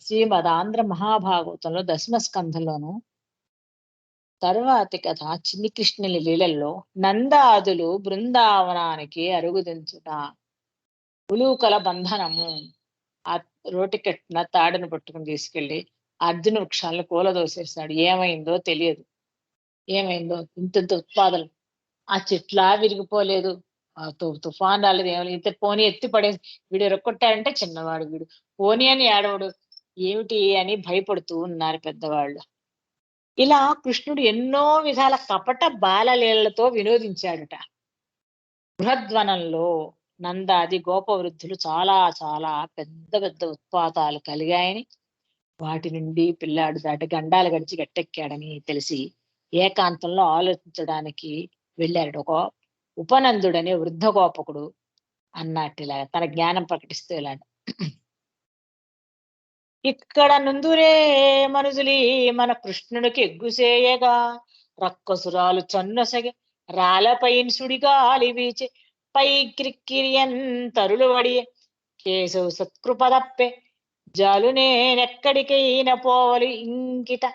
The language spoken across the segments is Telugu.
శ్రీమదాంధ్ర మహాభాగవతంలో దశమ స్కంధంలోను తరువాతి కథ చిన్ని కృష్ణుని లీలల్లో నందాదులు బృందావనానికి అరుగుదించుట, ఉలూకల బంధనము. ఆ రోటికెట్టిన తాడును పట్టుకుని తీసుకెళ్లి అర్జున వృక్షాలను కూలదోసేస్తాడు. ఏమైందో తెలియదు. ఏమైందో ఇంత ఉత్పాదన. ఆ చెట్లా విరిగిపోలేదు, ఆ తుఫాన్ రాలేదు, ఏమలేదు. ఇంత పోనీ ఎత్తి పడేసి వీడు ఎరక్కొట్టాడంటే చిన్నవాడు వీడు, పోనీ అని ఏడవడు, ఏమిటి అని భయపడుతూ ఉన్నారు పెద్దవాళ్ళు. ఇలా కృష్ణుడు ఎన్నో విధాల కపట బాలలీలలతో వినోదించాడుట. బృహద్వనంలో నందాది గోపవృద్ధులు చాలా చాలా పెద్ద పెద్ద ఉత్పాతాలు కలిగాయని, వాటి నుండి పిల్లాడు దాటి గండాలు గడిచి గట్టెక్కాడని తెలిసి ఏకాంతంలో ఆలోచించడానికి వెళ్ళాడు. ఒక ఉపనందుడనే వృద్ధ గోపకుడు అన్నట్టిలా తన జ్ఞానం ప్రకటిస్తూ ఇలాంటి ఇక్కడ నుందురే మనుజులి మన కృష్ణునికి ఎగ్గుసేయగా, రక్కసురాలు చన్నొసగ రాలపైన సుడిగాలి వీచే, పై క్రిక్కిరియన్ తరులు వడియే, కేశవు సత్కృపదప్పే జాలు నేనెక్కడికైనా పోవలి ఇంకిట,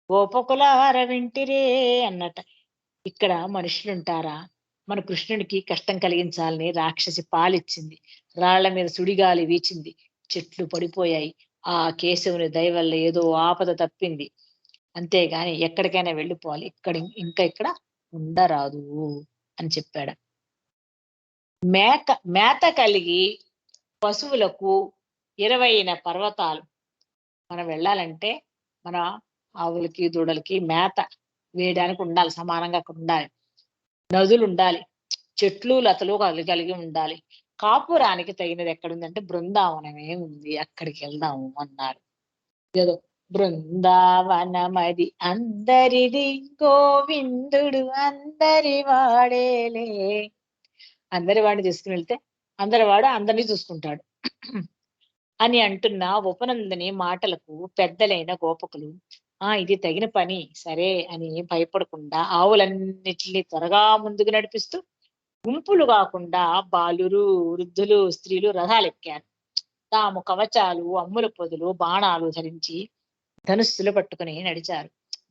గోపకులార వింటిరే అన్నట. ఇక్కడ మనుషులుంటారా? మన కృష్ణుడికి కష్టం కలిగించాలని రాక్షసి పాలిచ్చింది, రాళ్ల మీద సుడిగాలి వీచింది, చెట్లు పడిపోయాయి. ఆ కేశవుని దయ వల్ల ఏదో ఆపద తప్పింది, అంతేగాని ఎక్కడికైనా వెళ్ళిపోవాలి, ఇక్కడ ఉండరాదు అని చెప్పాడు. మేత కలిగి పశువులకు 20 పర్వతాలు. మనం వెళ్ళాలంటే మన ఆవులకి దూడలకి మేత వేయడానికి ఉండాలి, సమానంగా అక్కడ ఉండాలి. నదులు ఉండాలి, చెట్లు లతలు కలిగి ఉండాలి. కాపురానికి తగినది ఎక్కడుందంటే బృందావనమే ఉంది, అక్కడికి వెళ్దాము అన్నారు. ఏదో బృందావనమది అందరిది, గోవిందుడు అందరి వాడేలే. అందరి వాడిని తీసుకుని వెళ్తే అందరి వాడు అందరినీ చూసుకుంటాడు అని అంటున్న ఉపనందని మాటలకు పెద్దలైన గోపకులు, ఇది తగిన పని సరే అని భయపడకుండా ఆవులన్నిటిని త్వరగా ముందుకు నడిపిస్తూ గుంపులు కాకుండా బాలురు, వృద్ధులు, స్త్రీలు రథాలెక్కారు. తాము కవచాలు, అమ్ముల పొదులు, బాణాలు ధరించి ధనుస్సులు పట్టుకుని నడిచారు.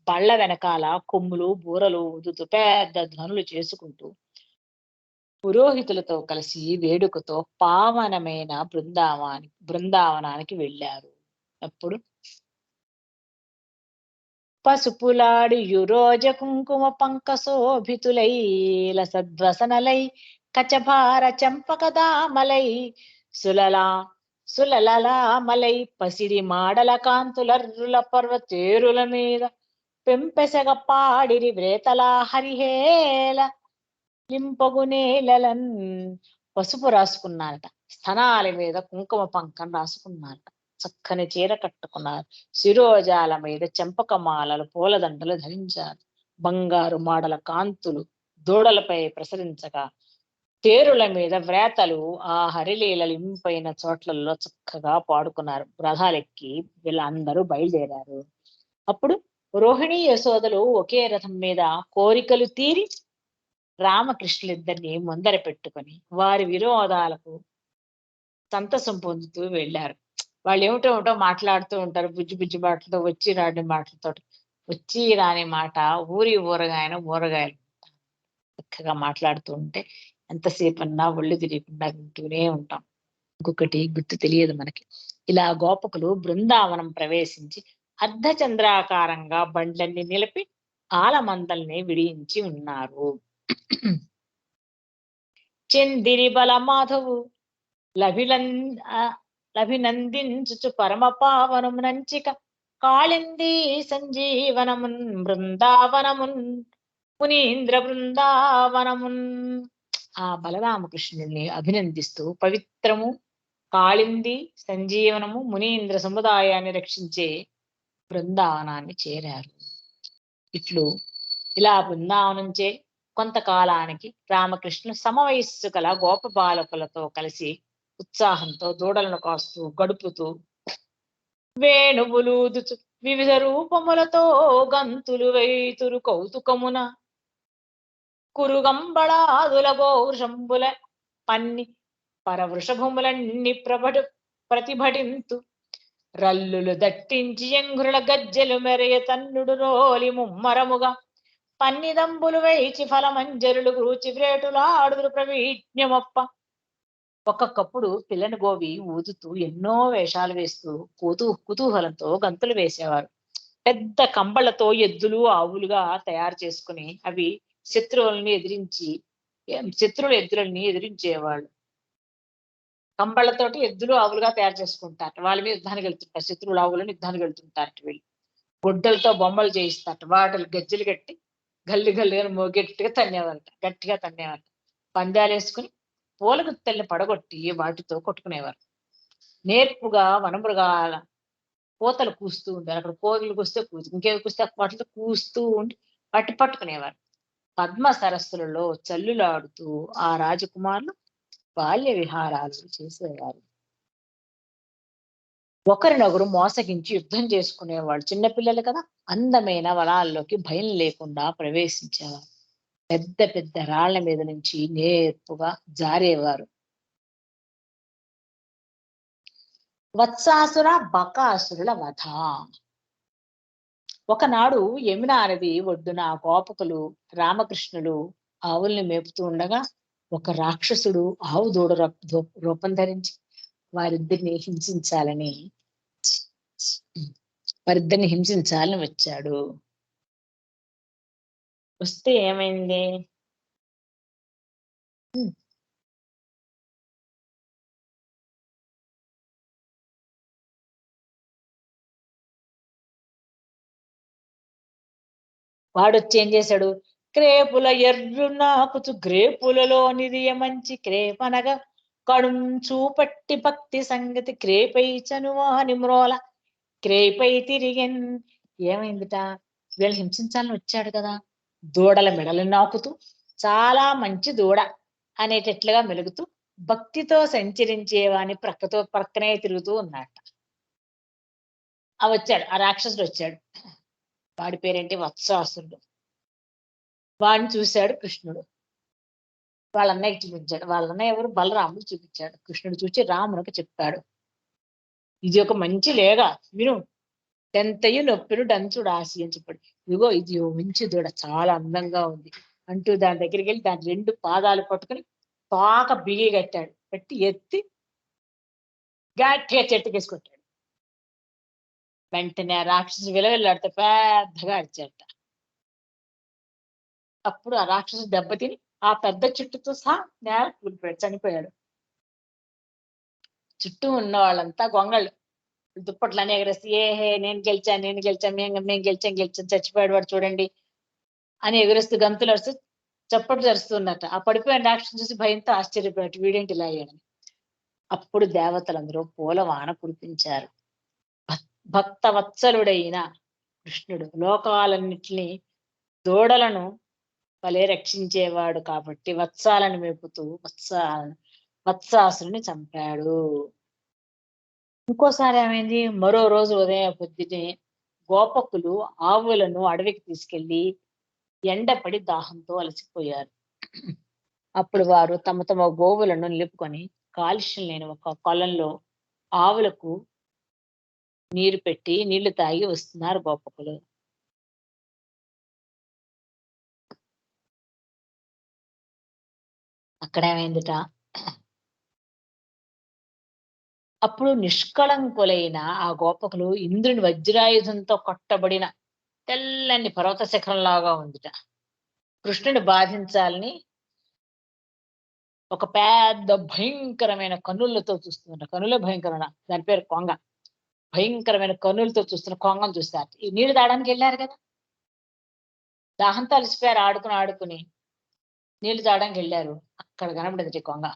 బళ్ళ వెనకాల కొమ్ములు, బూరలు ఊదుతూ పెద్ద ధ్వనులు చేసుకుంటూ పురోహితులతో కలిసి వేడుకతో పావనమైన బృందావనానికి వెళ్ళారు. అప్పుడు పసుపులాడి యురోజ కుంకుమ పంకశోభితులై సద్వసనలై కచభార చంపకదామలై సులలలామలై పసిడి మాడల కాంతులర్రుల పర్వతేరుల మీద పెంపెసగ పాడిరి వ్రేతలా హరిహేల లింపగునేలన్. పసుపు రాసుకున్నారట, స్థనాల మీద కుంకుమ పంకం రాసుకున్నారట, చక్కని చీర కట్టుకున్నారు, శిరోజాల మీద చెంపకమాలలు పూలదండలు ధరించారు. బంగారు మాడల కాంతులు దూడలపై ప్రసరించగా తేరుల మీద వ్రేతలు ఆ హరిలీలలు ఇంపైన చోట్లలో చక్కగా పాడుకున్నారు. రథాలెక్కి వీళ్ళందరూ బయలుదేరారు. అప్పుడు రోహిణి యశోదలు ఒకే రథం మీద కోరికలు తీరి రామకృష్ణులిద్దరిని ముందర పెట్టుకొని వారి విరోధాలకు సంతసం పొందుతూ వెళ్ళారు. వాళ్ళు ఏమిటో మాట్లాడుతూ ఉంటారు, బుజ్జి బుజ్జి మాటలతో, వచ్చి రాని మాటలతో. వచ్చి రాని మాట ఊరి ఊరగాయన ఊరగాయలు చక్కగా మాట్లాడుతూ ఉంటే ఎంతసేపు అన్నా ఒళ్ళు తెలియకుండా వింటూనే ఉంటాం. ఇంకొకటి గుర్తు తెలియదు మనకి. ఇలా గోపకులు బృందావనం ప్రవేశించి అర్ధచంద్రాకారంగా బండ్లన్నీ నిలిపి ఆలమందల్ని విడియించి ఉన్నారు. చెందిరి బల మాధవు లభినందించు పరమ పావనం నంచిక కాళింది సంజీవనమున్ బృందావనమున్ మునీంద్ర బృందావనమున్. ఆ బలరామకృష్ణుల్ని అభినందిస్తూ పవిత్రము, కాళింది, సంజీవనము, మునీంద్ర సముదాయాన్ని రక్షించే బృందావనాన్ని చేరారు. ఇలా బృందావనంచే కొంతకాలానికి రామకృష్ణ సమవయస్సు కల గోప బాలకులతో కలిసి ఉత్సాహంతో దూడలను కాస్తూ గడుపుతూ వేణువులూదుచు వివిధ రూపములతో గంతులు వైతురు కౌతుకమున కురుగంబళాదుల గోవృషంబుల పన్ని పరవృషభములన్నీ ప్రతిభటింతు రల్లులు దట్టించి ఎంగురుల గజ్జెలు మెరయ తన్నుడు రోలి ముమ్మరముగా పన్నిదంబులు వేయిచి ఫలమంజరులు గూచి వ్రేటులాడుదురు ప్రవీజ్ఞమొప్ప. ఒక్కొక్కప్పుడు పిల్లని గోవి ఊదుతూ ఎన్నో వేషాలు వేస్తూ కుతూహలంతో గంతులు వేసేవారు. పెద్ద కంబళ్లతో ఎద్దులు ఆవులుగా తయారు చేసుకుని అవి శత్రువుల ఎద్దులని ఎదిరించేవాళ్ళు. కంబళ్లతోటి ఎద్దులు ఆవులుగా తయారు చేసుకుంటారు, వాళ్ళ మీద యుద్ధానికి వెళ్తుంటారు, శత్రువుల ఆవులను యుద్ధానికి వెళ్తుంటారు వీళ్ళు. గొడ్డలతో బొమ్మలు చేయిస్తారు, వాటిని గజ్జలు కట్టి గల్లి గల్లిగా గట్టిగా తన్నేవారట. పందాలు వేసుకుని పూల గుత్తల్ని పడగొట్టి వాటితో కొట్టుకునేవారు. నేర్పుగా వనమృగాల కోతలు కూస్తూ ఉండేవారు. అక్కడ కోతులు కూస్తే ఇంకేవి కూస్తే వాటితో కూస్తూ ఉండి పట్టుకునేవారు. పద్మ సరస్సులలో చల్లులాడుతూ ఆ రాజకుమారులు బాల్య విహారాలు చేసేవారు. ఒకరినొకరు మోసగించి యుద్ధం చేసుకునేవాళ్ళు. చిన్నపిల్లలు కదా, అందమైన వనాల్లోకి భయం లేకుండా ప్రవేశించేవారు. పెద్ద పెద్ద రాళ్ల మీద నుంచి నేర్పుగా జారేవారు. వత్సాసుర బకాసురుల వధ. ఒకనాడు యమునా నది ఒడ్డున గోపకులు రామకృష్ణులు ఆవుల్ని మేపుతూ ఉండగా ఒక రాక్షసుడు ఆవు దూడ రూపం ధరించి వారిద్దరిని హింసించాలని వచ్చాడు. వస్తే ఏమైంది? వాడొచ్చి ఏం చేశాడు? క్రేపుల ఎర్రు నాకుచు గ్రేపులలో నిరియమంచి క్రేపనగా కడుం చూపట్టి భక్తి సంగతి క్రేపై చనువాని మ్రోల క్రేపై తిరిగెన్. ఏమైందిట? వీళ్ళు హింసించాలని వచ్చాడు కదా, దూడల మెడలు నాకుతూ చాలా మంచి దూడ అనేటట్లుగా మెలుగుతూ భక్తితో సంచరించేవాని ప్రక్కనే తిరుగుతూ ఉన్నట్ట. వచ్చాడు, ఆ రాక్షసుడు వచ్చాడు. వాడి పేరేంటి? వత్సాసురుడు. వాడిని చూశాడు కృష్ణుడు. వాళ్ళ అన్నయ్యకి చూపించాడు. వాళ్ళ అన్నయ్య ఎవరు? బలరాముడు చూపించాడు. కృష్ణుడు చూసి రామునికి చెప్పాడు, ఇది ఒక మంచి లేగ, విను, టెంతయు నొప్పిను డంచుడు ఆసి అని చెప్పాడు. ఇదిగో ఇది మంచి దూడ, చాలా అందంగా ఉంది అంటూ దాని దగ్గరికి వెళ్ళి దాని 2 పాదాలు పట్టుకుని పాక బిగి కట్టాడు. పెట్టి ఎత్తి గట్టిగా చెట్టుకేసుకొట్టాడు. వెంటనే ఆ రాక్షసు విలవిల్లాడితే పెద్దగా అరిచాట. అప్పుడు ఆ రాక్షసు దెబ్బతిని ఆ పెద్ద చెట్టుతో సహా నేల కూలిపోయాడు, చనిపోయాడు. చుట్టూ ఉన్న వాళ్ళంతా గొంగళ్ళు దుప్పట్లని ఎగరేసి ఏహే నేను గెలిచాను మేము గెలిచాం చచ్చిపోయాడు వాడు చూడండి అని ఎగురేస్తూ గంతులు అరుస్తూ చప్పట్లు జరుస్తున్నట్ట. ఆ పడిపోయిన రాక్షసు చూసి భయంతో ఆశ్చర్యపోయాడు, వీడేంటి ఇలా అయ్యాడని. అప్పుడు దేవతలందరూ పూలవాన కురిపించారు. భక్త వత్సలుడైన కృష్ణుడు లోకాలన్నిటినీ దూడలను వలె రక్షించేవాడు కాబట్టి వత్సాలను మేపుతూ వత్సాసుని చంపాడు. ఇంకోసారి ఏమైంది? మరో రోజు ఉదయం పొద్దునే గోపకులు ఆవులను అడవికి తీసుకెళ్లి ఎండపడి దాహంతో అలసిపోయారు. అప్పుడు వారు తమ తమ గోవులను నిలుపుకొని కాలుష్యం లేని ఒక కొలంలో ఆవులకు నీరు పెట్టి నీళ్లు తాగి వస్తున్నారు గోపకులు. అక్కడేమైందిట? అప్పుడు నిష్కళంకులైన ఆ గోపకులు ఇంద్రుని వజ్రాయుధంతో కొట్టబడిన తెల్లని పర్వత శిఖరంలాగా ఉందిట. కృష్ణుని బాధించాలని ఒక పెద్ద భయంకరమైన కన్నులతో చూస్తున్నట. కన్నులే భయంకరమైన, దాని పేరు కొంగ. భయంకరమైన కన్నులతో చూస్తున్న కొంగను చూస్తారు. ఈ నీళ్లు తాగడానికి వెళ్ళారు కదా, దాహంతో అలసిపోయారు, ఆడుకుని నీళ్లు తాగడానికి వెళ్ళారు. అక్కడ కనబడింది కొంగ.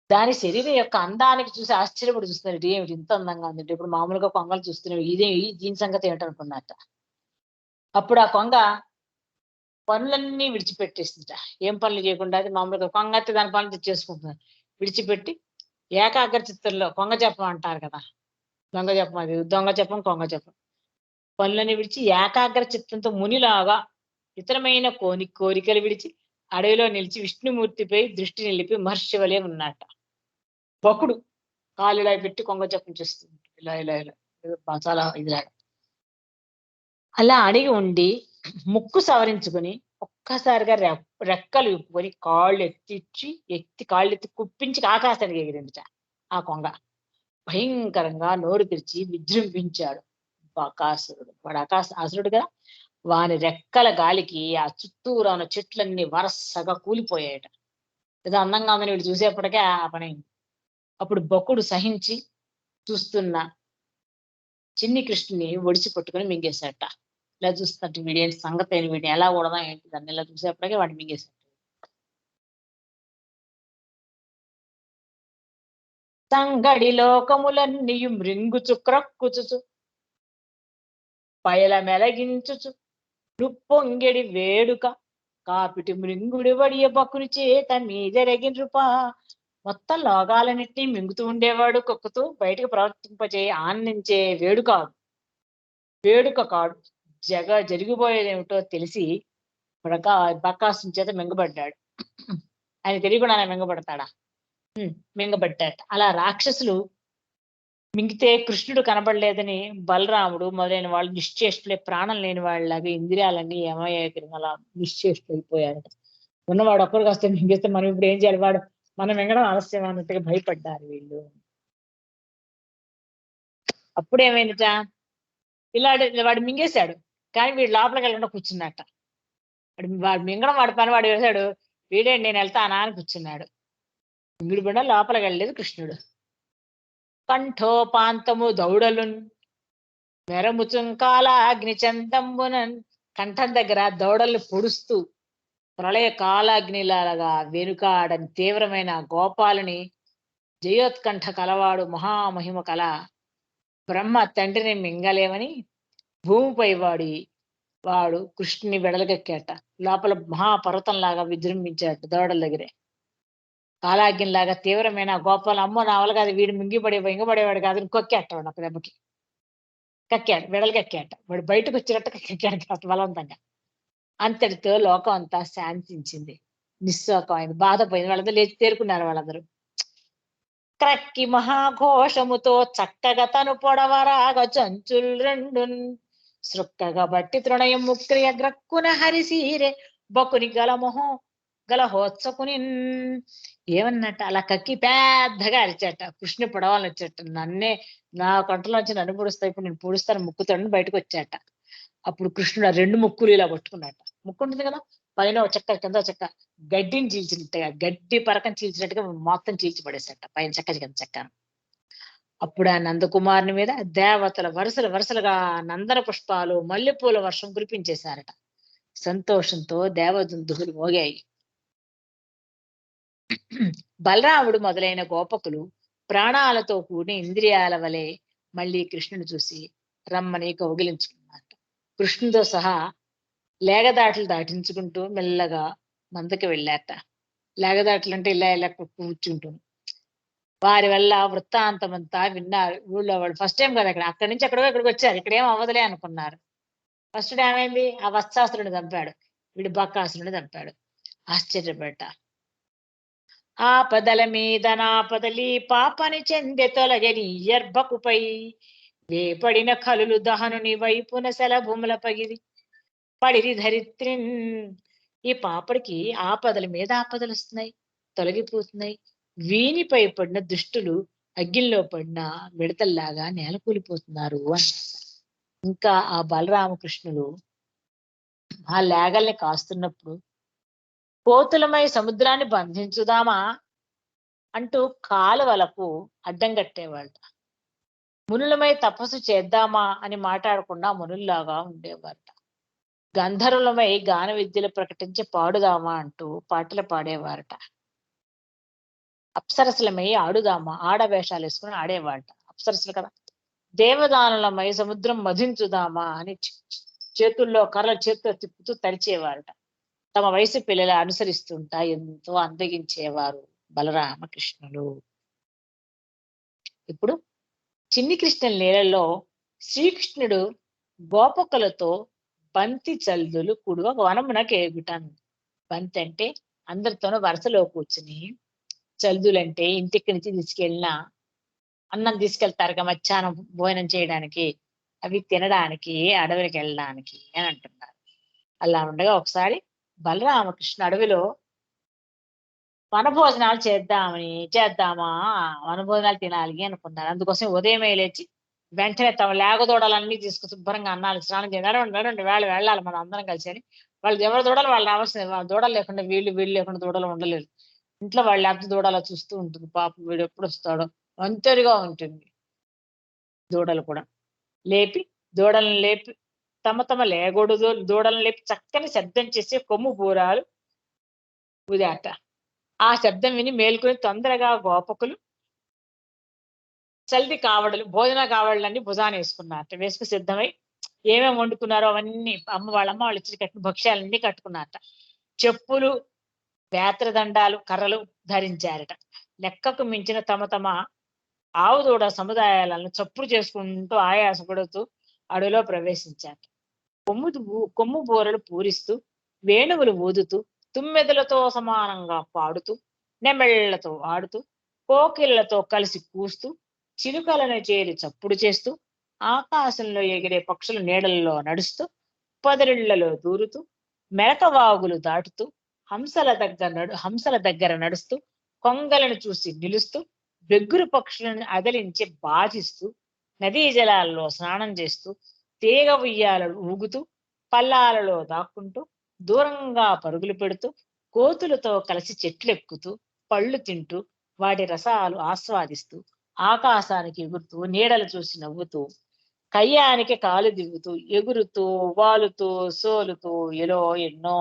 దాని శరీరం యొక్క అందానికి చూసి ఆశ్చర్యపడి చూస్తున్నారు. ఏమిటి ఇంత అందంగా ఉందంటే, ఇప్పుడు మామూలుగా కొంగలు చూస్తున్నాడు, దీని సంగతి ఏమిటనుకున్నట్ట. అప్పుడు ఆ కొంగ పనులన్నీ విడిచిపెట్టేసిందిట. ఏం పనులు చేయకుండా, అది మామూలుగా కొంగ అయితే దాని పనులు చేసుకుంటున్నారు. విడిచిపెట్టి ఏకాగ్ర చిత్తంలో, కొంగ చెప్పం అంటారు కదా, దొంగ చెప్పం, అది దొంగ చెప్పం కొంగ చెప్పం, పనులన్నీ విడిచి ఏకాగ్ర చిత్తంతో మునిలాగా ఇతరమైన కోరికలు విడిచి అడవిలో నిలిచి విష్ణుమూర్తిపై దృష్టి నిలిపి మహర్షి వలె ఉన్నట్ట. బకుడు కాళ్ళు ఇలా పెట్టి కొంగ జపం చేస్తూ ఉంటుంది. ఇలా ఇలా ఇలా ఏదో చాలా ఇదిలాగా. అలా అడిగి ఉండి ముక్కు సవరించుకొని ఒక్కసారిగా రెక్కలు విప్పుకొని ఎత్తి కాళ్ళెత్తి కుప్పించి ఆకాశానికి ఎగిరిందిట ఆ కొంగ. భయంకరంగా నోరు తెరిచి విజృంభించాడు బకాసురుడు. వాడు అసురుడు కదా! వాని రెక్కల గాలికి ఆ చుట్టూరా ఉన్న చెట్లన్నీ వరసగా కూలిపోయాయట. ఏదో అందంగా ఉందని వీడు చూసేప్పటికే ఆ పనైంది. అప్పుడు బకుడు సహించి చూస్తున్న చిన్ని కృష్ణుని ఒడిసి పట్టుకొని మింగేశాడట. ఇలా చూస్తున్నట్టు వీడేంటి సంగతేంటి, వీడిని ఎలా కొడదాం ఏంటి దాన్ని ఇలా చూసేప్పటికే వాడిని మింగేశాడు. సంగడి లోకములన్నీయు మృంగుచు క్రొక్కుచుచు పయల మెలగించుచు నుప్పొంగెడి వేడుక కాపిటి మృంగుడి వడియ బకుని చేత మీదెరగిన రూపా. మొత్తం లోకాలన్నింటినీ మింగుతూ ఉండేవాడు, కొక్కుతూ బయటకు ప్రవర్తింపజేయ ఆనందించే వేడుక వేడుక కాడు. జరిగిపోయేదేమిటో తెలిసి బకాసుని చేత మింగబడ్డాడు. ఆయన తెలియకుండా ఆయన మింగబడతాడా? మింగబడ్డాట. అలా రాక్షసులు మింగితే కృష్ణుడు కనబడలేదని బలరాముడు మొదలైన వాళ్ళు నిశ్చేష్టులే, ప్రాణం లేని వాళ్ళలాగా ఇంద్రియాలన్నీ ఏమయ్యాయి, అలా నిశ్చేష్టులైపోయారట. ఉన్నవాడు ఒక్కడికి వస్తే మింగేస్తే మనం ఇప్పుడు ఏం చేయాలి, వాడు మనం మింగడం ఆలస్యం అన్నట్టుగా భయపడ్డారు వీళ్ళు. అప్పుడేమైందిట, ఇలా వాడు మింగేశాడు కానీ వీడు లోపలికి వెళ్ళకుండా కూర్చున్నట్ట. వాడు మింగడం వాడి పని వాడు వేశాడు. వీడేంటి నేను వెళ్తానా అని కూర్చున్నాడు. మింగుడు బిడ్డ లోపలికి వెళ్ళలేదు కృష్ణుడు. కంఠోపాంతము దౌడలున్ మెరముచుంకాల అగ్ని చందంబునన్. కంఠం దగ్గర దౌడల్ని పొడుస్తూ ప్రళయ కాలాగ్నిలాగా వెనుకాడని తీవ్రమైన గోపాలని జయోత్కంఠ కలవాడు మహామహిమ కల బ్రహ్మ తండ్రిని మింగలేమని భూమిపై వాడు కృష్ణుని వెడలకెక్కాట. లోపల మహాపర్వతంలాగా విజృంభించాడు దౌడల దగ్గరే. కాలాగ్నిలాగా తీవ్రమైన గోపాలం, అమ్మో నా వల్ల కాదు, వీడు మింగబడేవాడు కాదు, కొక్కేట్టవాడు ఒక దెబ్బకి. కక్కాడు, వెడలకెక్కాట. వాడు బయటకు వచ్చినట్టు కక్కాడు కాస్త బలవంతంగా. అంతటితో లోకం అంతా శాంతించింది, నిస్సోకమైంది, బాధపోయింది. వాళ్ళందరూ లేచి తేరుకున్నారు. వాళ్ళందరూ క్రక్కి మహాఘోషముతో చక్కగా తను పొడవరాగ చంచుల్ రెండున్ సృక్కగా బట్టి తృణయం ముక్రియ గ్రక్కున హరిసీరే బకుని గలహోత్సకుని. ఏమన్నట్ట, అలా కక్కి పెద్దగా అరిచాట. కృష్ణుని పొడవాలని వచ్చాట. నా కంటలోంచి నన్ను పొడుస్తా, ఇప్పుడు నేను పొడుస్తాను ముక్కుతాడని బయటకు వచ్చాట. అప్పుడు కృష్ణుడు ఆ రెండు ముక్కులు ఇలా పట్టుకున్నట్ట. ముక్కు ఉంటుంది కదా, పైన చెక్క కింద చెక్క, గడ్డిని చీల్చినట్టుగా, గడ్డి పరకం చీల్చినట్టుగా మొత్తం చీల్చి పడేసట పైన చెక్క కింద చెక్కను. అప్పుడు ఆ నందకుమారుని మీద దేవతల వరుసలుగా నందన పుష్పాలు మల్లెపూల వర్షం కురిపించేశారట. సంతోషంతో దేవదుందువులు మోగాయి. బలరాముడు మొదలైన గోపకులు ప్రాణాలతో కూడిన ఇంద్రియాల వలె మళ్ళీ కృష్ణుని చూసి రమ్మని కౌగిలించుకున్నారు. కృష్ణుడితో సహా లేగదాటలు దాటించుకుంటూ మెల్లగా మందకి వెళ్ళారట. లేగదాటలు అంటే ఇలా కూర్చుంటుంది. వారి వల్ల వృత్తాంతమంతా విన్నారు. ఊళ్ళో వాళ్ళు ఫస్ట్ టైం కదా అక్కడి నుంచి ఇక్కడికి వచ్చారు. ఇక్కడ ఏం అవ్వదులే అనుకున్నారు. ఫస్ట్ ఏమైంది, ఆ వత్సాసురుని చంపాడు, వీడు బకాసురుని చంపాడు. ఆశ్చర్యపడ్డ. ఆపదల మీద నాపదలి పాపని చెందె తొలగని ఎర్భకుపై వేపడిన కలులు దహనుని వైపున శలభూముల పడిరి ధరిత్రిన్. ఈ పాపడికి ఆపదల మీద ఆపదలు వస్తున్నాయి, తొలగిపోతున్నాయి. వీనిపై పడిన దుష్టులు అగ్గిల్లో పడిన మిడతల్లాగా నేల కూలిపోతున్నారు అన్నారు. ఇంకా ఆ బలరామకృష్ణులు ఆ లేగల్ని కాస్తున్నప్పుడు కోతులమై సముద్రాన్ని బంధించుదామా అంటూ కాలువలకు అడ్డం కట్టేవాళ్ళ. మునులమై తపస్సు చేద్దామా అని మాట్లాడకుండా మునుల్లాగా ఉండేవారట. గంధర్వులమై గాన విద్యలు ప్రకటించి పాడుదామా అంటూ పాటలు పాడేవారట. అప్సరసలమై ఆడుదామా, ఆడవేషాలు వేసుకుని ఆడేవారట. అప్సరసలు కదా. దేవదానులమై సముద్రం మధించుదామా అని కర్రల చేతితో తిప్పుతూ తరిచేవారట. తమ వయసు పిల్లల అనుసరిస్తుంటా ఎంతో అందగించేవారు బలరామకృష్ణులు. ఇప్పుడు చిన్ని కృష్ణ లీలలో శ్రీకృష్ణుడు గోపకులతో బంతి చల్దులు కూడు ఒక వనమున కేగుటాను. బంతి అంటే అందరితోనూ వరుసలో కూర్చుని, చల్దులంటే ఇంటికి నుంచి తీసుకెళ్ళిన అన్నం తీసుకెళ్తారుగా మధ్యాహ్నం భోజనం చేయడానికి, అవి తినడానికి అడవికి వెళ్ళడానికి అని అంటున్నారు. అలా ఉండగా ఒకసారి బలరామకృష్ణ అడవిలో వనభోజనాలు చేద్దామా వనభోజనాలు తినాలి అనుకున్నారు. అందుకోసం ఉదయమే లేచి వెంటనే తమ లేగదూడలన్నీ తీసుకు శుభ్రంగా అన్నాలు స్నానం చేయాలి. నడవండి నడవండి వెళ్ళాలి మనం అందరం కలిసి అని. వాళ్ళు ఎవరి దూడలు వాళ్ళు రావాల్సింది. వాళ్ళ దూడలు లేకుండా వీళ్ళు లేకుండా దూడలు ఉండలేదు. ఇంట్లో వాళ్ళు లేకపోతే దూడలా చూస్తూ ఉంటుంది. పాపం వీడు ఎప్పుడు వస్తాడో ఒంటరిగా ఉంటుంది. దూడలు కూడా దూడలను లేపి తమ లేగొడు దూడలను లేపి చక్కని శబ్దం చేసి కొమ్ము బూరాలు ఊదాట. ఆ శబ్దం విని మేల్కొని తొందరగా గోపకులు చల్ది కావడలు భోజన కావడలన్నీ భుజాన వేసుకున్నారట. వేసుకు సిద్ధమై ఏమేమి వండుకున్నారో అవన్నీ వాళ్ళమ్మ వాళ్ళు ఇచ్చి కట్టిన భక్ష్యాలన్నీ కట్టుకున్నారట. చెప్పులు, వేత్రదండాలు, కర్రలు ధరించారట. లెక్కకు మించిన తమ ఆవు దూడ సముదాయాలను చప్పుడు చేసుకుంటూ ఆయాసపడుతూ అడవిలో ప్రవేశించారు. కొమ్ము బూరలు పూరిస్తూ, వేణువులు ఊదుతూ, తుమ్మెదలతో సమానంగా పాడుతూ, నెమెళ్లతో ఆడుతూ, కోకిళ్లతో కలిసి కూస్తూ, చిలుకలను చేరి చప్పుడు చేస్తూ, ఆకాశంలో ఎగిరే పక్షుల నీడల్లో నడుస్తూ, పొదరిళ్లలో దూరుతూ, మెరకవాగులు దాటుతూ, హంసల దగ్గర నడుస్తూ, కొంగలను చూసి నిలుస్తూ, బెగ్గురు పక్షులను అదలించి బాధిస్తూ, నదీ జలాల్లో స్నానం చేస్తూ, తీగ ఉయ్యాలలు ఊగుతూ, పల్లాలలో దాక్కుంటూ, దూరంగా పరుగులు పెడుతూ, కోతులతో కలిసి చెట్లెక్కుతూ, పళ్ళు తింటూ, వాటి రసాలు ఆస్వాదిస్తూ, ఆకాశానికి ఎగురుతూ, నీడలు చూసి నవ్వుతూ, కయ్యానికి కాలు దిగుతూ, ఎగురుతూ, వాలుతూ, సోలుతూ, ఎన్నో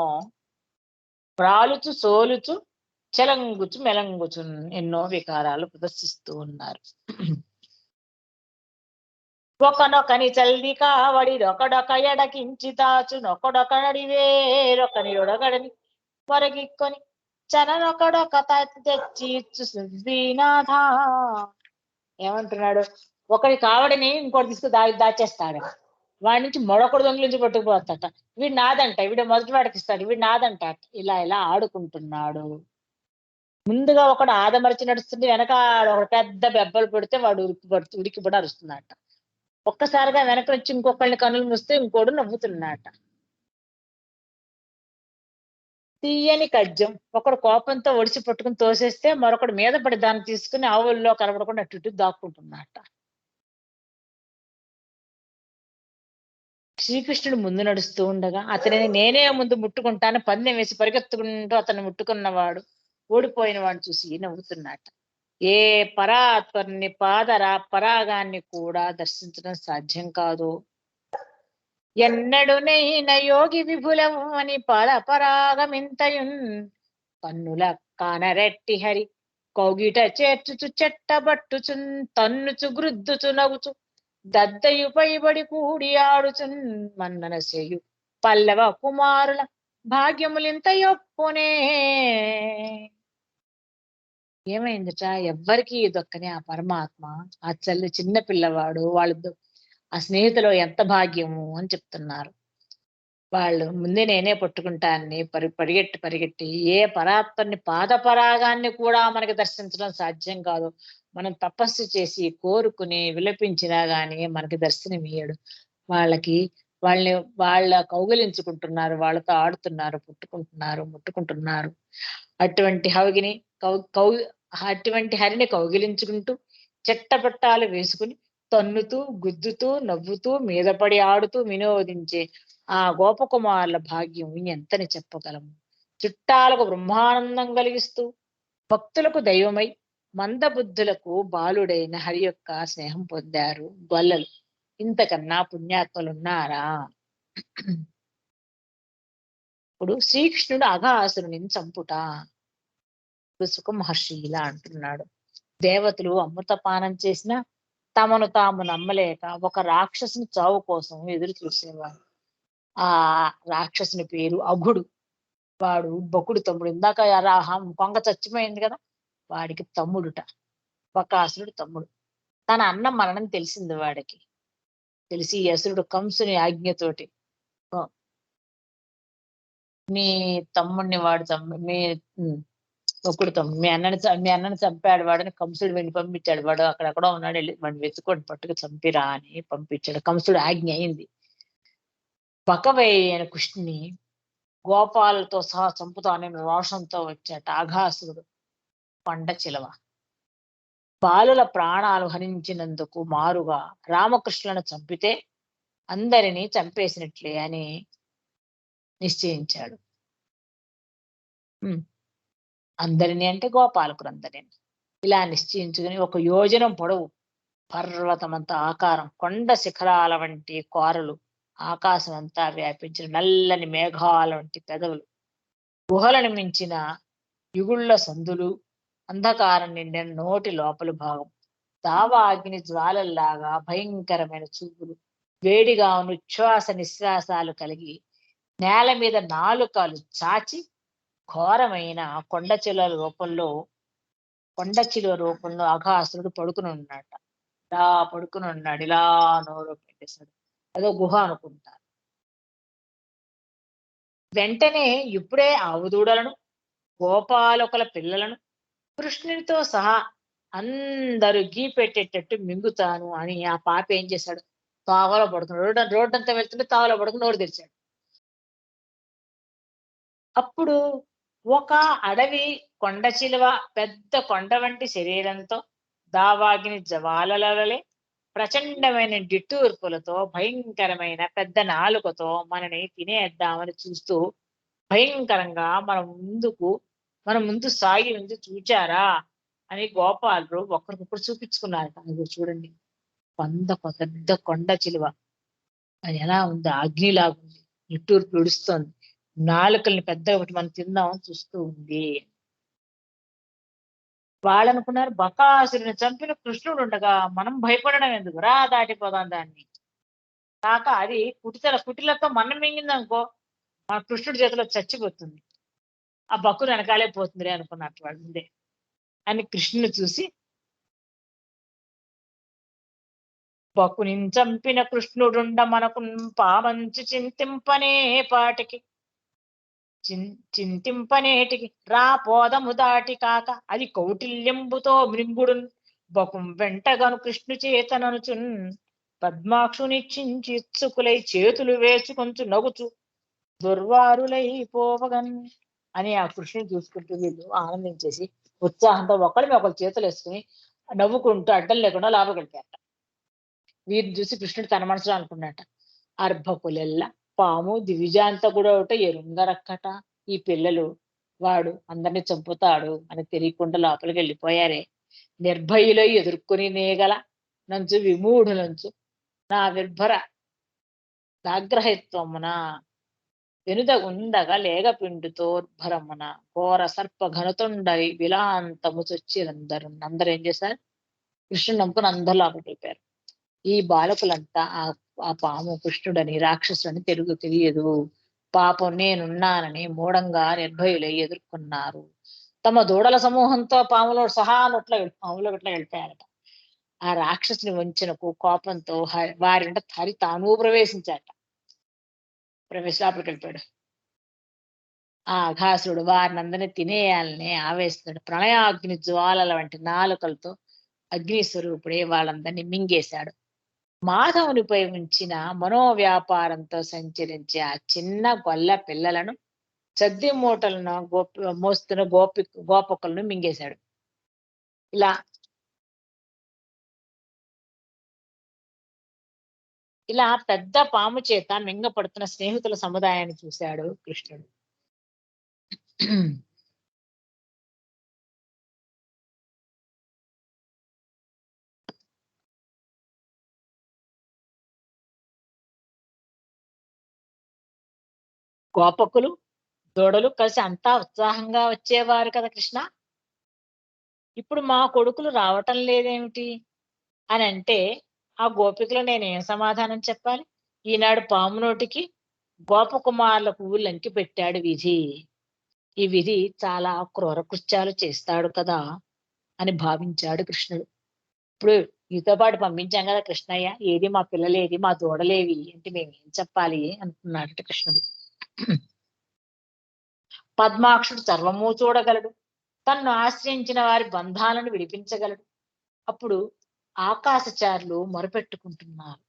ప్రాలుచు సోలుచు చలంగుచు మెలంగుచు ఎన్నో వికారాలు ప్రదర్శిస్తూ ఉన్నారు. ఒకనొకని చల్ది కావడి రొకడొక ఎడకించి దాచు నొకడొక నడివేరొకని ఒడగడని పొరగిక్కొని చననొకడొక తెచ్చి ఇచ్చు శ్రీనాథ. ఏమంటున్నాడు? ఒకడి కావడిని ఇంకోటి తీసుకు దాచేస్తాడు. వాడి నుంచి మరొకడు దొంగిలించి పట్టుకుపోతాట. వీడు నాదంట, వీడు మొదటి వాడికి ఇస్తాడు, వీడు నాదంట. ఇలా ఆడుకుంటున్నాడు. ముందుగా ఒకడు ఆదమరిచి నడుస్తుంది, వెనక ఒకడు పెద్ద బెబ్బలు పెడితే వాడు ఉడికిపడి అరుస్తున్నాట. ఒక్కసారిగా వెనక వచ్చి ఇంకొకళ్ళని కన్నులు మూస్తే ఇంకోడు నవ్వుతున్నాట. తీయని కజ్జం ఒకడు కోపంతో ఒడిసి పట్టుకుని తోసేస్తే మరొకడు మీద పడి దాన్ని తీసుకుని ఆవుల్లో కనబడకుండా అటు ఇటు దాక్కుంటున్నట్ట. శ్రీకృష్ణుడు ముందు నడుస్తూ ఉండగా అతనిని నేనే ముందు ముట్టుకుంటాను పందెం వేసి పరిగెత్తుకుంటూ అతన్ని ముట్టుకున్నవాడు ఓడిపోయిన వాడిని చూసి నవ్వుతున్నట్ట. ఏ పరాత్పరుని పరాగాన్ని కూడా దర్శించడం సాధ్యం కాదు. ఎన్నడునైన యోగి విభులము అని పరాగమింతయున్ కన్నుల కానరెట్టి హరి కౌగిట చేర్చుచు చెట్టబట్టుచున్ తన్నుచు గృద్దుచు నగుచు దద్దయు పైబడి కూడి ఆడుచున్ మన్నన చేయు పల్లవ కుమారుల భాగ్యములింత యొప్పునే. ఏమైందట? ఎవ్వరికి దొక్కని ఆ పరమాత్మ ఆ చిన్న పిల్లవాడు వాళ్ళు ఆ స్నేహితులు ఎంత భాగ్యము అని చెప్తున్నారు. వాళ్ళు ముందే నేనే పట్టుకుంటాన్ని పరిగెట్టి ఏ పరాత్పరిని పాదపరాగాన్ని కూడా మనకి దర్శించడం సాధ్యం కాదు. మనం తపస్సు చేసి కోరుకుని విలపించినా గాని మనకి దర్శనమియ్యడు. వాళ్ళ కౌగిలించుకుంటున్నారు, వాళ్ళతో ఆడుతున్నారు, ముట్టుకుంటున్నారు. అటువంటి అటువంటి హరిని కౌగిలించుకుంటూ చెట్టపట్టాలు వేసుకుని తన్నుతూ, గుద్దుతూ, నవ్వుతూ, మీద పడి ఆడుతూ వినోదించే ఆ గోపకుమారుల భాగ్యం ఎంతని చెప్పగలము. చుట్టాలకు బ్రహ్మానందం కలిగిస్తూ, భక్తులకు దైవమై, మందబుద్ధులకు బాలుడైన హరి యొక్క స్నేహం పొందారు గొల్లలు. ఇంతకన్నా పుణ్యాత్మలున్నారా? ఇప్పుడు శ్రీకృష్ణుడు అఘాసురుని చంపుట సుఖ మహర్షి ఇలా అంటున్నాడు. దేవతలు అమృతపానం చేసిన తమను తాము నమ్మలేక ఒక రాక్షసుని చావు కోసం ఎదురు చూసేవాడు. ఆ రాక్షసుని పేరు అఘుడు. వాడు బకుడు తమ్ముడు. ఇందాక కొంగ చచ్చిపోయింది కదా, వాడికి తమ్ముడుట. బకాసురుడు తమ్ముడు. తన అన్న మరణం తెలిసింది వాడికి. తెలిసి అసురుడు కంసుని ఆజ్ఞతోటి మీ తమ్ముడిని బకుడితో మీ అన్నని చంపాడు వాడని కంసుడు వెళ్ళి పంపించాడు. వాడు అక్కడెక్కడో ఉన్నాడు, వెళ్ళి వాడిని వెతుక్కొని పట్టుకు చంపిరా అని పంపించాడు. కంసుడు ఆజ్ఞ అయింది. బకవైన కృష్ణుని గోపాలతో సహా చంపుతానని రోషంతో వచ్చాట అఘాసురుడు కొండ చిలవ. బాలుల ప్రాణాలు హరించినందుకు మారుగా రామకృష్ణులను చంపితే అందరినీ చంపేసినట్లే అని నిశ్చయించాడు. అందరినీ అంటే గోపాలకులందరినీ. ఇలా నిశ్చయించుకుని 1 యోజనం పొడవు, పర్వతమంత ఆకారం, కొండ శిఖరాల వంటి కోరలు, ఆకాశం అంతా వ్యాపించిన నల్లని మేఘాల వంటి పెదవులు, గుహలను మించిన యుగుళ్ళ సందులు, అంధకారం నిండిన నోటి లోపలి భాగం, దావా అగ్ని జ్వాలల్లాగా భయంకరమైన చూపులు, వేడిగా ఉచ్ఛ్వాస నిశ్వాసాలు కలిగి నేల మీద నాలుకలు చాచి ఘోరమైన కొండ చిలువ రూపంలో అఘాసురుడు పడుకుని ఉన్నాడు. ఇలా పడుకుని ఉన్నాడు. ఇలా నోరు పెట్టేశాడు. అదో గుహ అనుకుంటారు. వెంటనే ఇప్పుడే ఆవుదూడలను, గోపాలకుల పిల్లలను కృష్ణునితో సహా అందరూ గీ పెట్టేటట్టు మింగుతాను అని ఆ పాప ఏం చేశాడు? తావలో పడుకున్నాడు. రోడ్డంతా వెళ్తుంటే తావలో పడుకుని నోరు తెరిచాడు. అప్పుడు ఒక అడవి కొండ చిలువ పెద్ద కొండ వంటి శరీరంతో, దావాగ్ని జ్వాలలవలే ప్రచండమైన డిట్టూర్పులతో, భయంకరమైన పెద్ద నాలుకతో మనని తినేద్దామని చూస్తూ భయంకరంగా మన ముందు సాగి ఉంది చూచారా అని గోపాలుడు ఒకరికొకరు చూపించుకున్నారట. అది చూడండి, పెద్ద కొండ చిలువ అది ఎలా ఉంది? అగ్నిలాగుంది, నిట్టూర్పు విడుస్తోంది, నాలుకల్ని పెద్దగా ఒకటి మనం తిందామని చూస్తూ ఉంది. వాళ్ళనుకున్నారు బకాసురుని చంపిన కృష్ణుడు ఉండగా మనం భయపడడం ఎందుకు, రా దాటిపోదాం దాన్ని. కాక అది కుటిలతో మనం మింగిందనుకో మన కృష్ణుడి చేతిలో చచ్చిపోతుంది, ఆ బక్కుని వెనకాలే పోతుంది అనుకున్నట్టు వాడు ముందే అని కృష్ణుని చూసి, బకుని చంపిన కృష్ణుడుండ మనకు పామంచు చింతింపనేటికి రా పోదము దాటి కాక అది కౌటిల్యంబుతో మృంగుడు బకుం వెంటగను కృష్ణు చేతననుచున్ పద్మాక్షుని చించిత్సుకులై చేతులు వేసుకొంచు నగుచు దుర్వారులై పోవగన్ అని ఆ కృష్ణుని చూసుకుంటూ వీళ్ళు ఆనందించేసి ఉత్సాహంతో ఒకరిని ఒకరు చేతులు వేసుకుని నవ్వుకుంటూ అడ్డం లేకుండా లోపలికెళ్తారట. వీరిని చూసి కృష్ణుడు తన మనసులో అనుకున్నట, అర్భకులెల్ల పాము దివిజాంత కూడా ఒకటి ఎరుంగరక్కట. ఈ పిల్లలు వాడు అందరినీ చంపుతాడు అని తెలియకుండా లోపలికి వెళ్ళిపోయారే. నిర్భయులై ఎదుర్కొని నేగల నంచు విమూఢులంచు నా విర్భర దాగ్రహిత్వమున వెనుదగుండగా లేగపిండుతోర్భరమున ఘోర సర్ప ఘనతుండవి విలాంతము చొచ్చిరందరు. అందరూ ఏం చేశారు? కృష్ణుడు నమ్ముకుని అందరూ లోపలికి వెళ్ళిపోయారు. ఈ బాలకులంతా ఆ పాము కృష్ణుడని రాక్షసుడని తెలియదు. పాపం నేనున్నానని మూఢంగా నిర్భయులై ఎదుర్కొన్నారు. తమ దూడల సమూహంతో పాములో గట్లా వెళ్ళిపోయారట. ఆ రాక్షసుని వంచనకు కోపంతో వారింట తాను ప్రవేశించాట. లోపలికి వెళ్ళిపోయాడు. ఆ అఘాసురుడు వారిని అందరినీ తినేయాలని ఆవేశిస్తాడు. ప్రణయాగ్ని జ్వాలల వంటి నాలుకలతో అగ్నిస్వరూపుడే వాళ్ళందరినీ మింగేశాడు. మాధవునిపై ఉంచిన మనోవ్యాపారంతో సంచరించే ఆ చిన్న గొల్ల పిల్లలను, చద్ది మూటలను మోస్తున్న గోపకులను మింగేశాడు. ఇలా పెద్ద పాము చేత మింగపడుతున్న స్నేహితుల సముదాయాన్ని చూశాడు కృష్ణుడు. గోపకులు దూడలు కలిసి అంతా ఉత్సాహంగా వచ్చేవారు కదా కృష్ణ. ఇప్పుడు మా కొడుకులు రావటం లేదేమిటి అని అంటే ఆ గోపికలు నేనేం సమాధానం చెప్పాలి? ఈనాడు పాము నోటికి గోపకుమారులకు లంకి పెట్టాడు విధి. ఈ విధి చాలా క్రూర కృత్యాలు చేస్తాడు కదా అని భావించాడు కృష్ణుడు. ఇప్పుడు నీతో పాటు పంపించాం కదా కృష్ణయ్య, ఏది మా పిల్లలేది, మా దూడలేవి అంటే మేమేం చెప్పాలి అనుకున్నాడట కృష్ణుడు. పద్మాక్షుడు సర్వము చూడగలడు, తన్ను ఆశ్రయించిన వారి బంధాలను విడిపించగలడు. అప్పుడు ఆకాశచారులు మొరపెట్టుకుంటున్నారు.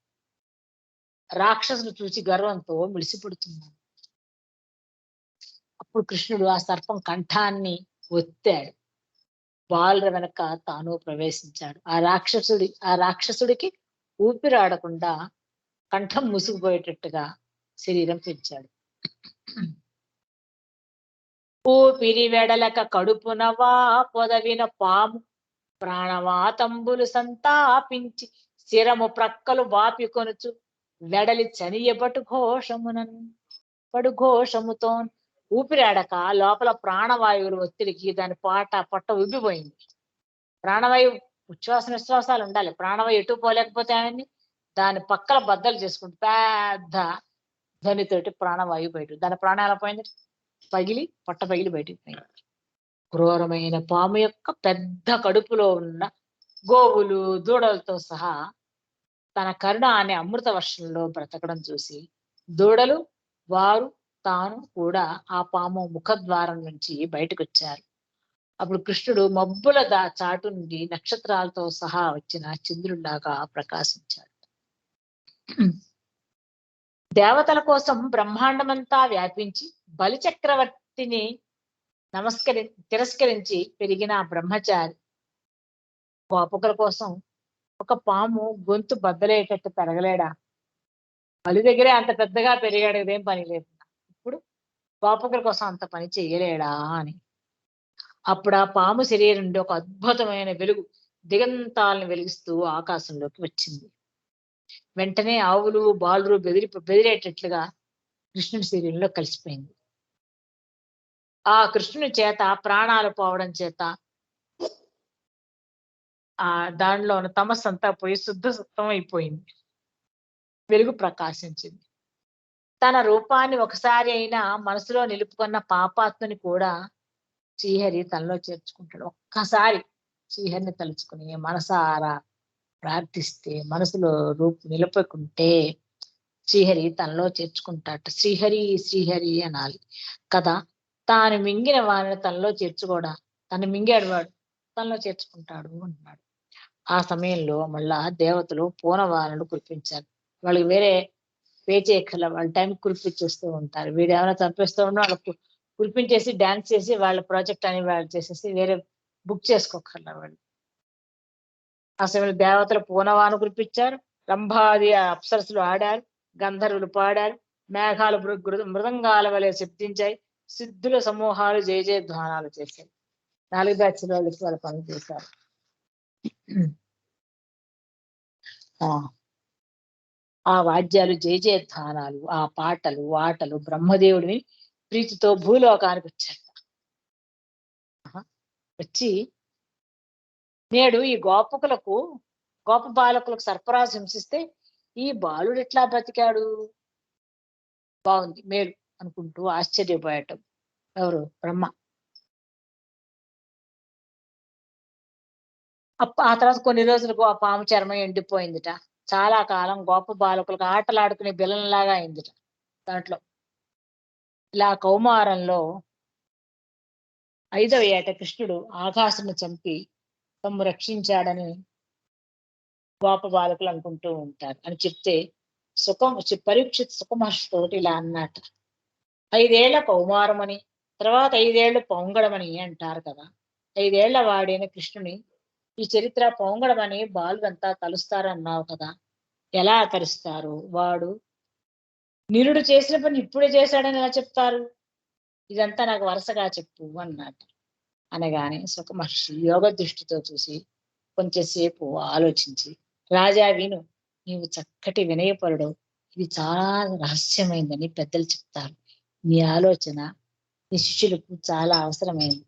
రాక్షసులు చూసి గర్వంతో మిడిసిపడుతున్నారు. అప్పుడు కృష్ణుడు ఆ సర్పం కంఠాన్ని ఒత్తాడు. బాలుర వెనక తాను ప్రవేశించాడు. ఆ రాక్షసుడికి ఊపిరాడకుండా కంఠం మూసుకుపోయేటట్టుగా శరీరం పెంచాడు. ఊపిరి వెడలక కడుపునవా పొదవిన పాము ప్రాణవాతంబులు సంతాపించి శిరము ప్రక్కలు వాపి కొనుచు వెడలి చనియబటు ఘోషమునన్ పడుఘోషముతో ఊపిరాడక లోపల ప్రాణవాయువుల ఒత్తిడికి దాని పొట్ట ఉబ్బిపోయింది. ప్రాణవాయువు ఉచ్ఛ్వాస నిశ్వాసాలు ఉండాలి. ప్రాణవాయు ఎటు పోలేకపోతే ఆయన్ని దాని పక్కల బద్దలు చేసుకుంటూ పెద్ద ధ్వనితోటి ప్రాణవాయువు బయట దాని ప్రాణం ఎలా పోయింది? పొట్ట పగిలి బయటికి పోయింది. క్రూరమైన పాము యొక్క పెద్ద కడుపులో ఉన్న గోవులు దూడలతో సహా తన కరుణ అనే అమృత వర్షంలో బ్రతకడం చూసి దూడలు వారు తాను కూడా ఆ పాము ముఖద్వారం నుంచి బయటకు వచ్చారు. అప్పుడు కృష్ణుడు మబ్బుల చాటు నుండి నక్షత్రాలతో సహా వచ్చిన చంద్రుడిలాగా ప్రకాశించాడు. దేవతల కోసం బ్రహ్మాండమంతా వ్యాపించి బలి చక్రవర్తిని తిరస్కరించి పెరిగిన బ్రహ్మచారి గోపకుల కోసం ఒక పాము గొంతు బద్దలయ్యేటట్టు పెరగలేడా? బలి దగ్గరే అంత పెద్దగా పెరిగాడు, ఇదేం పని లేదు. ఇప్పుడు గోపకుల కోసం అంత పని చెయ్యలేడా అని. అప్పుడు ఆ పాము శరీరం నుండి ఒక అద్భుతమైన వెలుగు దిగంతాలను వెలిగిస్తూ ఆకాశంలోకి వచ్చింది. వెంటనే ఆవులు బాలురు బెదిరేటట్లుగా కృష్ణుడి శరీరంలో కలిసిపోయింది. ఆ కృష్ణుని చేత ప్రాణాలు పోవడం చేత ఆ దానిలో ఉన్న తమస్సు అంతా పోయి శుద్ధం అయిపోయింది. వెలుగు ప్రకాశించింది. తన రూపాన్ని ఒకసారి అయినా మనసులో నిలుపుకున్న పాపాత్ముని కూడా శ్రీహరి తనలో చేర్చుకుంటాడు. ఒక్కసారి శ్రీహరిని తలుచుకుని మనసారా ప్రార్థిస్తే, మనసులో నిలుపుకుంటే శ్రీహరి తనలో చేర్చుకుంటాట. శ్రీహరి శ్రీహరి అనాలి కదా. తాను మింగిన వారిని తనలో చేర్చుకోవడా, తను మింగాడు వాడు తనలో చేర్చుకుంటాడు అంటున్నాడు. ఆ సమయంలో మళ్ళా దేవతలు పూనవాలను కురిపించారు. వాళ్ళకి వేరే పే చేయక్కర్ల, వాళ్ళ టైం కురిపించేస్తూ ఉంటారు. వీడు ఏమైనా చంపేస్తూ ఉన్నా వాళ్ళకు కురిపించేసి డాన్స్ చేసి వాళ్ళ ప్రాజెక్ట్ అని వాళ్ళు చేసేసి వేరే బుక్ చేసుకోకర్లా వాళ్ళు. ఆ సమయంలో దేవతలు పూనవాను కురిపించారు. రంభాది అప్సరసులు ఆడారు, గంధర్వులు పాడారు, మేఘాలు మృదంగాల వలె శబ్దించాయి, సిద్ధుల సమూహాలు జయ జయధ్వానాలు చేశాయి. 4 బ్యాచ్ల వాళ్ళకి వాళ్ళ పనులు చేశారు. ఆ వాద్యాలు జయ జయధ్వానాలు, ఆ పాటలు ఆటలు బ్రహ్మదేవుడిని ప్రీతితో భూలోకానికి వచ్చాడు. వచ్చి నేడు ఈ గోప బాలకులకు సర్పరాజు హింసిస్తే ఈ బాలుడు ఎట్లా బ్రతికాడు, బాగుంది మేలు అనుకుంటూ ఆశ్చర్యపోయటం ఎవరు? బ్రహ్మ. ఆ తర్వాత కొన్ని రోజులకు ఆ పాము చర్మం ఎండిపోయిందిట. చాలా కాలం గోప బాలకులకు ఆటలాడుకునే బిల్లంలాగా అయిందిట. దాంట్లో ఇలా కౌమారంలో 5వ ఏట కృష్ణుడు ఆకాశను చంపి తమ్ము రక్షించాడని గోప బాలకులు అనుకుంటూ ఉంటారు. అని చెప్తే పరీక్షిత్ సుఖమహర్షితోటి ఇలా అన్నట్టు, 5 ఏళ్ల కౌమారమని తర్వాత 5 ఏళ్లు పొంగడమని అంటారు కదా. 5 ఏళ్ల వాడైన కృష్ణుని ఈ చరిత్ర పొంగడమని బాలురంతా తలుస్తారన్నావు కదా. ఎలా తలుస్తారు? వాడు నిరుడు చేసిన పని ఇప్పుడే చేశాడని ఎలా చెప్తారు? ఇదంతా నాకు వరుసగా చెప్పు అన్నట్టు. అనగానే సుఖ మహర్షి యోగ దృష్టితో చూసి కొంచెంసేపు ఆలోచించి, రాజా విను, నీవు చక్కటి వినయపరుడు, ఇది చాలా రహస్యమైందని పెద్దలు చెప్తారు. నీ ఆలోచన నీ శిష్యులకు చాలా అవసరమైంది.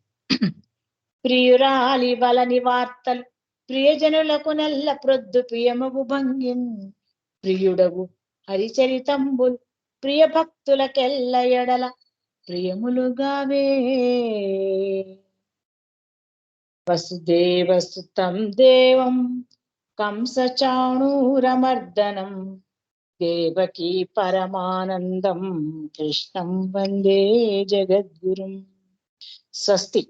ప్రియురాలి బలని వార్తలు ప్రియజనులకు నెల్ల ప్రొద్దు ప్రియమగు భంగిన్ ప్రియుడగు హరిచరితంబుల్ ప్రియ భక్తులకెల్ల ఎడల ప్రియములుగావే. వసుదేవసుతం దేవం కంసచాణూరమర్దనం దేవకీ పరమానందం కృష్ణం వందే జగద్గురుం. స్వస్తి.